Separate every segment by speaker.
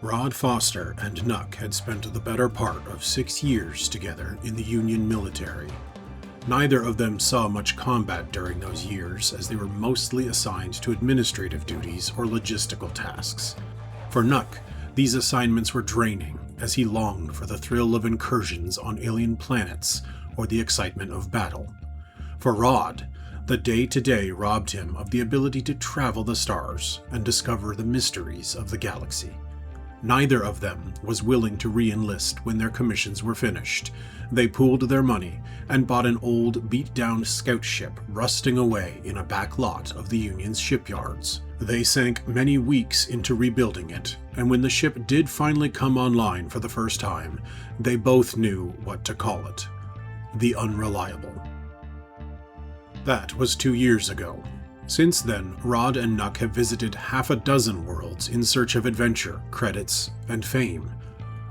Speaker 1: Rod Foster and Nuck had spent the better part of 6 years together in the Union military. Neither of them saw much combat during those years, as they were mostly assigned to administrative duties or logistical tasks. For Nuck, these assignments were draining, as he longed for the thrill of incursions on alien planets or the excitement of battle. For Rod, the day-to-day robbed him of the ability to travel the stars and discover the mysteries of the galaxy. Neither of them was willing to re-enlist when their commissions were finished. They pooled their money and bought an old, beat-down scout ship rusting away in a back lot of the Union's shipyards. They sank many weeks into rebuilding it, and when the ship did finally come online for the first time, they both knew what to call it: the Unreliable. That was 2 years ago. Since then, Rod and Nuck have visited half a dozen worlds in search of adventure, credits, and fame.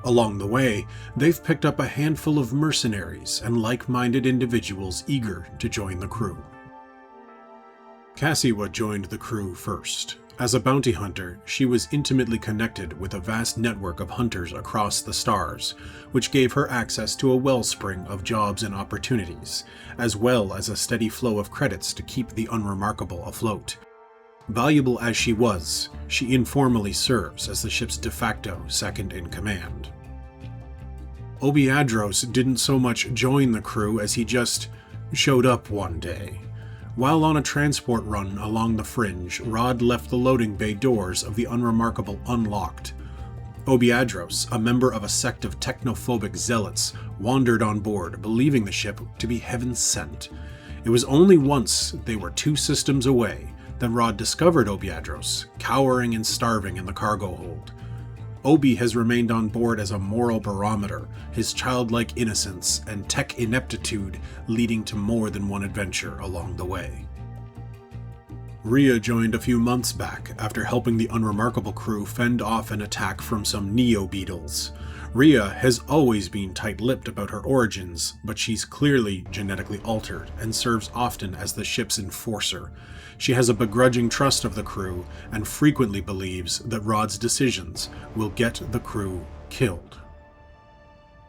Speaker 1: Along the way, they've picked up a handful of mercenaries and like-minded individuals eager to join the crew. Kasiwa joined the crew first. As a bounty hunter, she was intimately connected with a vast network of hunters across the stars, which gave her access to a wellspring of jobs and opportunities, as well as a steady flow of credits to keep the Unremarkable afloat. Valuable as she was, she informally serves as the ship's de facto second-in-command. Obiadros didn't so much join the crew as he just showed up one day. While on a transport run along the fringe, Rod left the loading bay doors of the Unremarkable unlocked. Obiadros, a member of a sect of technophobic zealots, wandered on board, believing the ship to be heaven sent. It was only once they were 2 systems away that Rod discovered Obiadros, cowering and starving in the cargo hold. Obi has remained on board as a moral barometer, his childlike innocence and tech ineptitude leading to more than one adventure along the way. Rhea joined a few months back after helping the Unremarkable crew fend off an attack from some neo-beetles. Rhea has always been tight-lipped about her origins, but she's clearly genetically altered and serves often as the ship's enforcer. She has a begrudging trust of the crew and frequently believes that Rod's decisions will get the crew killed.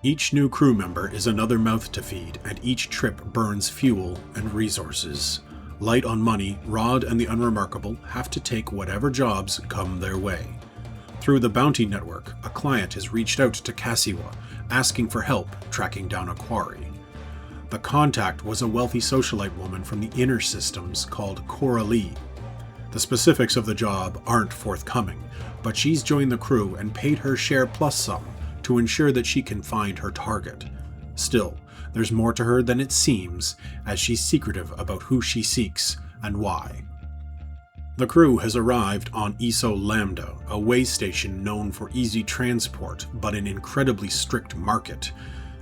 Speaker 1: Each new crew member is another mouth to feed, and each trip burns fuel and resources. Light on money, Rod and the Unremarkable have to take whatever jobs come their way. Through the Bounty Network, a client has reached out to Kasiwa, asking for help tracking down a quarry. The contact was a wealthy socialite woman from the inner systems called Coralie. The specifics of the job aren't forthcoming, but she's joined the crew and paid her share plus some to ensure that she can find her target. Still, there's more to her than it seems, as she's secretive about who she seeks and why. The crew has arrived on Eso Lambda, a way station known for easy transport but an incredibly strict market,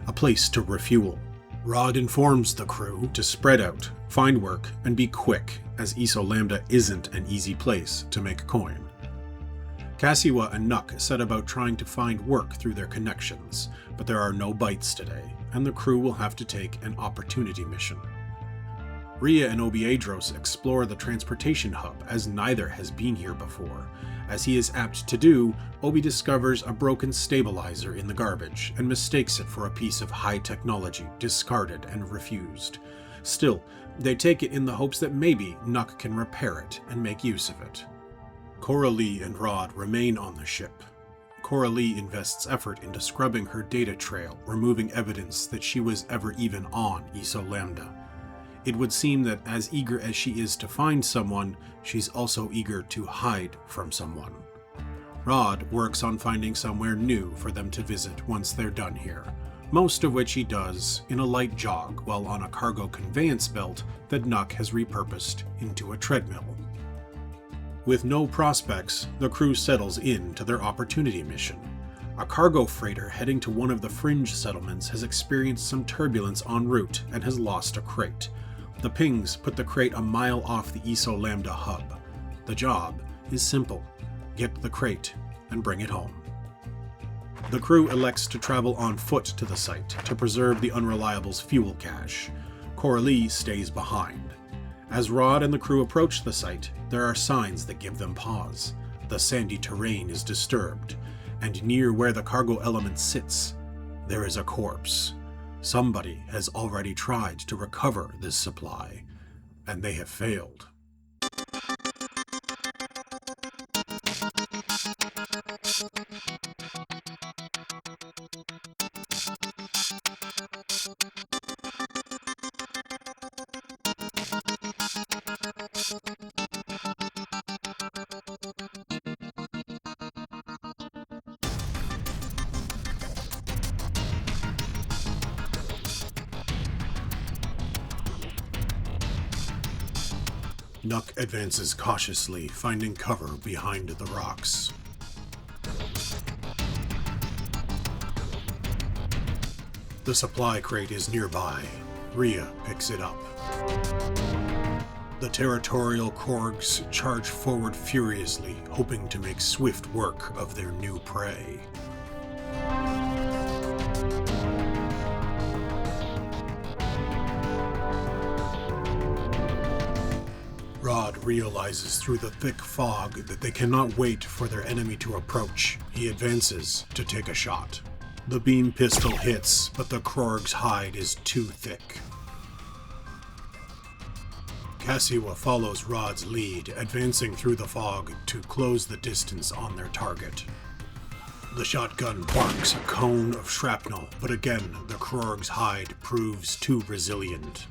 Speaker 1: a place to refuel. Rod informs the crew to spread out, find work, and be quick, as Eso Lambda isn't an easy place to make coin. Kasiwa and Nuck set about trying to find work through their connections, but there are no bites today, and the crew will have to take an opportunity mission. Rhea and Obiadros explore the transportation hub, as neither has been here before. As he is apt to do, Obi discovers a broken stabilizer in the garbage and mistakes it for a piece of high technology discarded and refused. Still, they take it in the hopes that maybe Nuck can repair it and make use of it. Coralie and Rod remain on the ship. Coralie invests effort into scrubbing her data trail, removing evidence that she was ever even on Eso Lambda. It would seem that as eager as she is to find someone, she's also eager to hide from someone. Rod works on finding somewhere new for them to visit once they're done here, most of which he does in a light jog while on a cargo conveyance belt that Nuck has repurposed into a treadmill. With no prospects, the crew settles in to their opportunity mission. A cargo freighter heading to one of the fringe settlements has experienced some turbulence en route and has lost a crate. The pings put the crate a mile off the Eso Lambda hub. The job is simple: get the crate and bring it home. The crew elects to travel on foot to the site to preserve the Unreliable's fuel cache. Coralie stays behind. As Rod and the crew approach the site, there are signs that give them pause. The sandy terrain is disturbed. and near where the cargo element sits, there is a corpse. Somebody has already tried to recover this supply, and they have failed. Nuck advances cautiously, finding cover behind the rocks. The supply crate is nearby. Rhea picks it up. The territorial Korgs charge forward furiously, hoping to make swift work of their new prey. Rod realizes through the thick fog that they cannot wait for their enemy to approach. He advances to take a shot. The beam pistol hits, but the Krorg's hide is too thick. Kasiwa follows Rod's lead, advancing through the fog to close the distance on their target. The shotgun barks a cone of shrapnel, but again the Krorg's hide proves too resilient.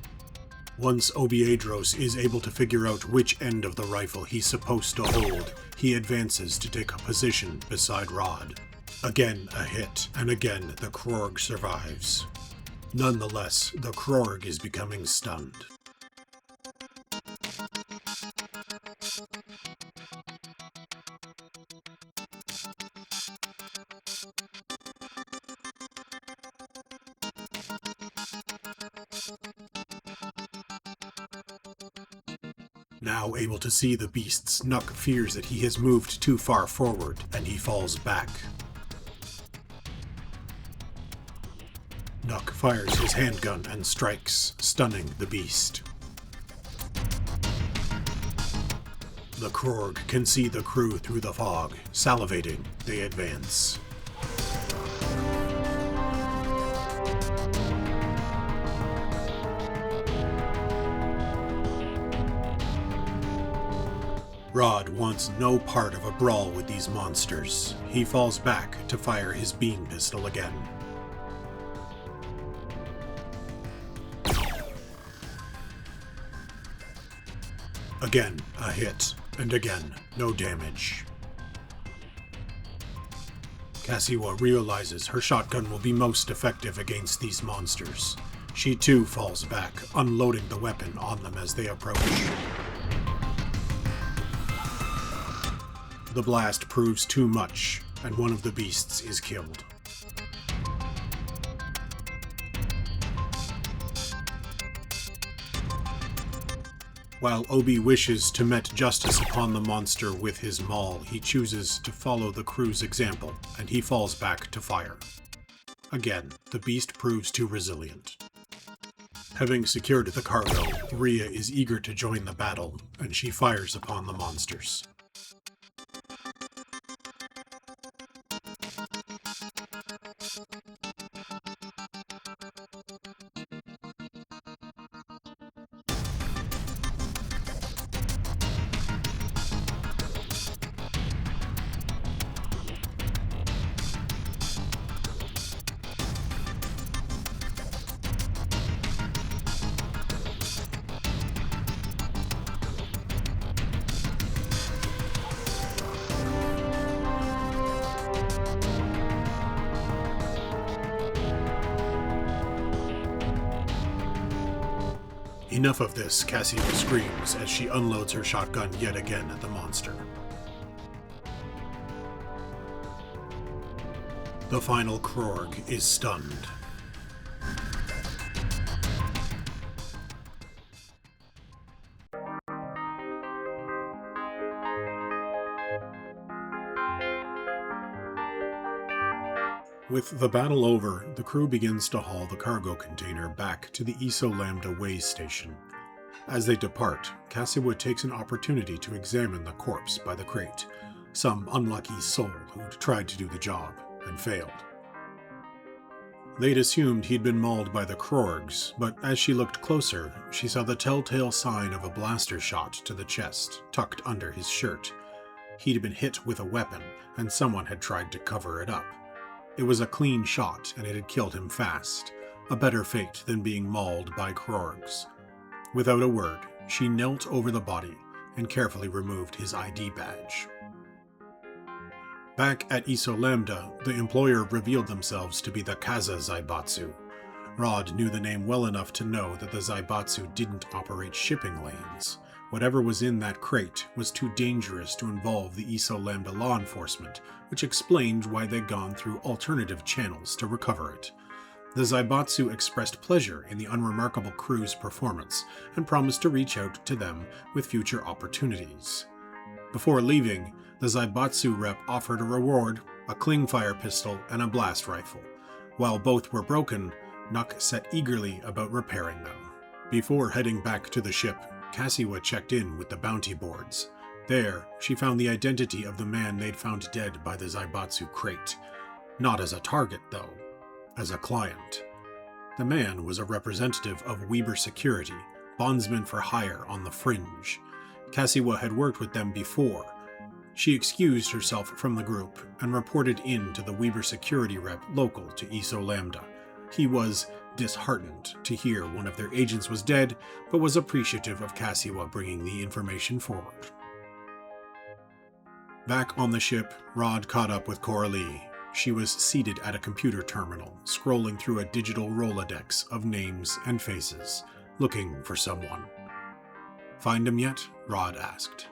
Speaker 1: Once Obiedros is able to figure out which end of the rifle he's supposed to hold, he advances to take a position beside Rod. Again a hit, and again the Krorg survives. Nonetheless, the Krorg is becoming stunned. Now able to see the beasts, Nuck fears that he has moved too far forward, and he falls back. Nuck fires his handgun and strikes, stunning the beast. The Krorg can see the crew through the fog. Salivating, they advance. Rod wants no part of a brawl with these monsters. He falls back to fire his beam pistol again. Again, a hit, and again, no damage. Kasiwa realizes her shotgun will be most effective against these monsters. She too falls back, unloading the weapon on them as they approach. The blast proves too much, and one of the beasts is killed. While Obi wishes to met justice upon the monster with his maul, he chooses to follow the crew's example, and he falls back to fire. Again, the beast proves too resilient. Having secured the cargo, Rhea is eager to join the battle, and she fires upon the monsters. Enough of this, Kasiwa screams as she unloads her shotgun yet again at the monster. The final Krorg is stunned. With the battle over, the crew begins to haul the cargo container back to the Eso Lambda way station. As they depart, Kasiwa takes an opportunity to examine the corpse by the crate. Some unlucky soul who'd tried to do the job and failed. They'd assumed he'd been mauled by the Krorgs, but as she looked closer, she saw the telltale sign of a blaster shot to the chest, tucked under his shirt. He'd been hit with a weapon, and someone had tried to cover it up. It was a clean shot, and it had killed him fast. A better fate than being mauled by Krorgs. Without a word, she knelt over the body and carefully removed his ID badge. Back at Eso Lambda, the employer revealed themselves to be the Kaza Zaibatsu. Rod knew the name well enough to know that the Zaibatsu didn't operate shipping lanes. Whatever was in that crate was too dangerous to involve the Eso Lambda law enforcement, which explained why they'd gone through alternative channels to recover it. The Zaibatsu expressed pleasure in the Unremarkable crew's performance and promised to reach out to them with future opportunities. Before leaving, the Zaibatsu rep offered a reward, a clingfire pistol, and a blast rifle. While both were broken, Nuck set eagerly about repairing them. Before heading back to the ship, Kasiwa checked in with the bounty boards. There, she found the identity of the man they'd found dead by the Zaibatsu crate. Not as a target, though. As a client. The man was a representative of Weber Security, bondsman for hire on the Fringe. Kasiwa had worked with them before. She excused herself from the group and reported in to the Weber security rep local to Eso Lambda. He was disheartened to hear one of their agents was dead, but was appreciative of Kasiwa bringing the information forward. Back on the ship, Rod caught up with Coralie. She was seated at a computer terminal, scrolling through a digital Rolodex of names and faces, looking for someone. "Find him yet?" Rod asked.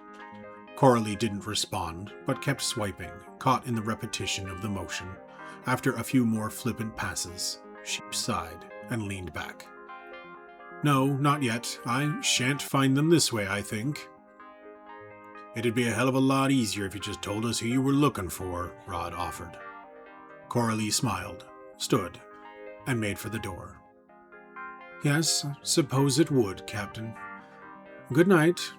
Speaker 1: Coralie didn't respond, but kept swiping, caught in the repetition of the motion. After a few more flippant passes, she sighed and leaned back. "No, not yet. I shan't find them this way, I think." "It'd be a hell of a lot easier if you just told us who you were looking for," Rod offered. Coralie smiled, stood, and made for the door. "Yes, I suppose it would, Captain. Good night."